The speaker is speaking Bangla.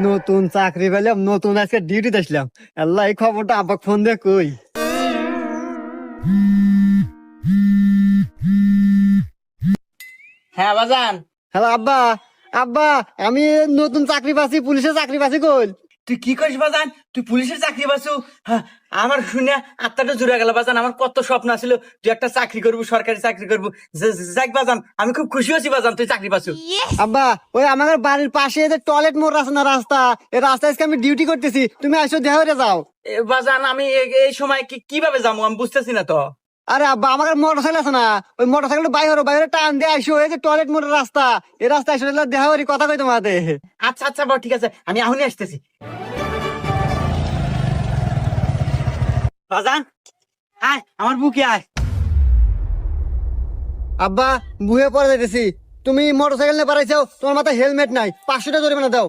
নতুন চাকরি পেলাম, নতুন আজকে ডিউটিতে আসলাম। আল্লাহ, এই খবরটা আব্বা ফোন দিয়ে কই। হ্যাঁ বাজান। হ্যালো আব্বা। আব্বা, আমি নতুন চাকরি পাচ্ছি, পুলিশের চাকরি পাচ্ছি। কই? তুই কি করিস বাজান? তুই পুলিশের চাকরি পাচ্ছু? হ্যাঁ, আমার শুনে আত্মাটা জুড়ে গেল বাজান। আমার কত স্বপ্ন ছিল তুই একটা চাকরি করবি, সরকারি চাকরি করবি। যাক বাজান, আমি খুব খুশি হয়েছি বাজান তুই চাকরি পাচ্ছু। আব্বা, ওই আমাদের বাড়ির পাশে যে টয়লেট মোড় আছে না, রাস্তা, এই রাস্তায় আজকে আমি ডিউটি করতেছি, তুমি আসো দেখা হয়ে যাও। বাজান আমি এই সময় কিভাবে যাবো আমি বুঝতেছি না তো। আরে আব্বা, আমার মোটর সাইকেল আছে না, ওই মোটর সাইকেল বাইরে বাইরে টান দিয়ে আসো, এই যে টয়লেট মোড়ের রাস্তা, এই রাস্তায় আসো, দেখা করি, কথা কই তোমাদের। আচ্ছা আচ্ছা বাবা, ঠিক আছে, আমি এখনই আসতেছি। বাজান আয়, আমার বুকে আয়। আব্বা, বুয়ে পরে যাইতেছি। তুমি মোটর সাইকেল নিয়ে পারাইছো, তোমার মাথায় হেলমেট নাই, 500 টাকা জরিমানা দাও।